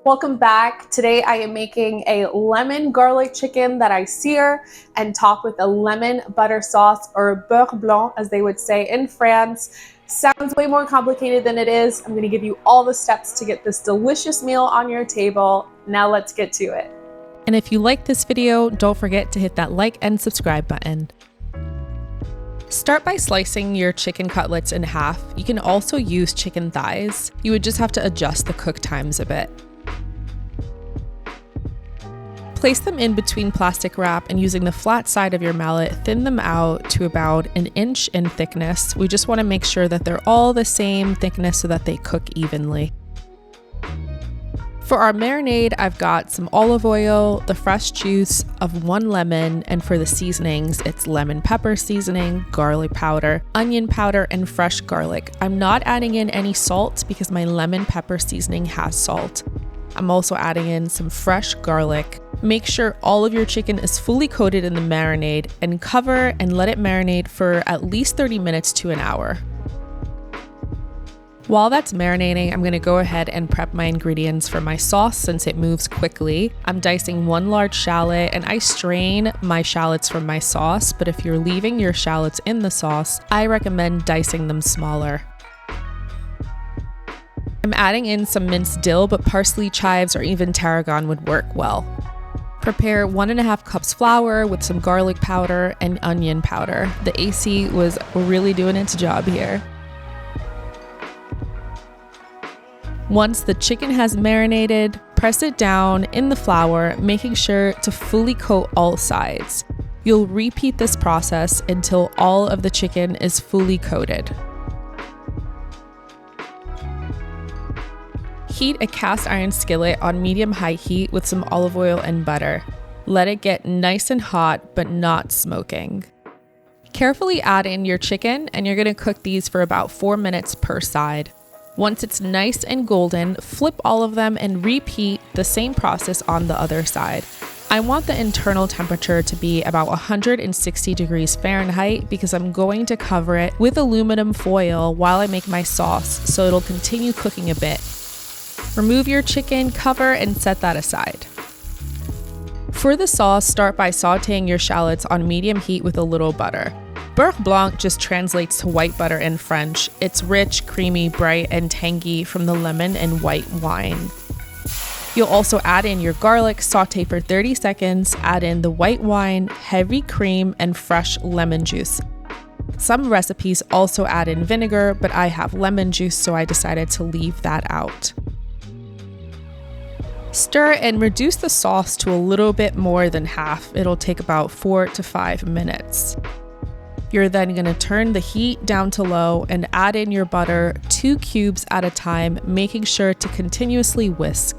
Welcome back. Today I am making a lemon garlic chicken that I sear and top with a lemon butter sauce, or beurre blanc as they would say in France. Sounds way more complicated than it is. I'm going to give you all the steps to get this delicious meal on your table. Now let's get to it. And if you like this video, don't forget to hit that like and subscribe button. Start by slicing your chicken cutlets in half. You can also use chicken thighs. You would just have to adjust the cook times a bit. Place them in between plastic wrap and using the flat side of your mallet, thin them out to about 1 inch in thickness. We just want to make sure that they're all the same thickness so that they cook evenly. For our marinade, I've got some olive oil, the fresh juice of 1 lemon, and for the seasonings, it's lemon pepper seasoning, garlic powder, onion powder, and fresh garlic. I'm not adding in any salt because my lemon pepper seasoning has salt. I'm also adding in some fresh garlic. Make sure all of your chicken is fully coated in the marinade and cover and let it marinate for at least 30 minutes to an hour. While that's marinating, I'm going to go ahead and prep my ingredients for my sauce since it moves quickly. I'm dicing 1 large shallot and I strain my shallots from my sauce, but if you're leaving your shallots in the sauce, I recommend dicing them smaller. I'm adding in some minced dill, but parsley, chives, or even tarragon would work well. Prepare 1.5 cups flour with some garlic powder and onion powder. The AC was really doing its job here. Once the chicken has marinated, press it down in the flour, making sure to fully coat all sides. You'll repeat this process until all of the chicken is fully coated. Heat a cast iron skillet on medium-high heat with some olive oil and butter. Let it get nice and hot, but not smoking. Carefully add in your chicken, and you're going to cook these for about 4 minutes per side. Once it's nice and golden, flip all of them and repeat the same process on the other side. I want the internal temperature to be about 160 degrees Fahrenheit because I'm going to cover it with aluminum foil while I make my sauce, so it'll continue cooking a bit. Remove your chicken, cover, and set that aside. For the sauce, start by sauteing your shallots on medium heat with a little butter. Beurre blanc just translates to white butter in French. It's rich, creamy, bright, and tangy from the lemon and white wine. You'll also add in your garlic, saute for 30 seconds, add in the white wine, heavy cream, and fresh lemon juice. Some recipes also add in vinegar, but I have lemon juice, so I decided to leave that out. Stir and reduce the sauce to a little bit more than half. It'll take about 4 to 5 minutes. You're then going to turn the heat down to low and add in your butter 2 cubes at a time, making sure to continuously whisk.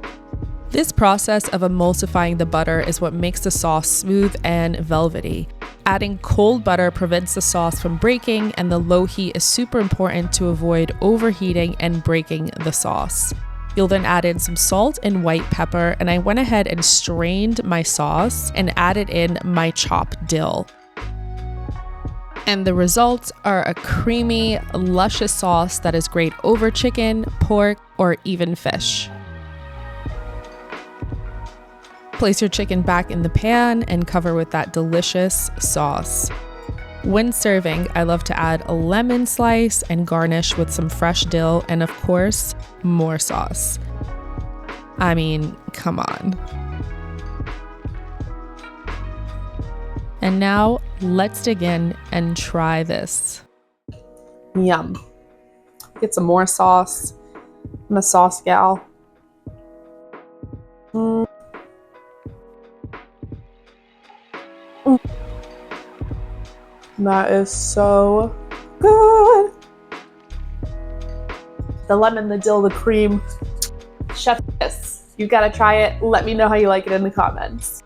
This process of emulsifying the butter is what makes the sauce smooth and velvety. Adding cold butter prevents the sauce from breaking, and the low heat is super important to avoid overheating and breaking the sauce. You'll then add in some salt and white pepper, and I went ahead and strained my sauce and added in my chopped dill. And the results are a creamy, luscious sauce that is great over chicken, pork, or even fish. Place your chicken back in the pan and cover with that delicious sauce. When serving, I love to add a lemon slice and garnish with some fresh dill and, of course, more sauce. I mean, come on. And now, let's dig in and try this. Yum. Get some more sauce. I'm a sauce gal. That is so good. The lemon, the dill, the cream. Chef kiss. You gotta try it. Let me know how you like it in the comments.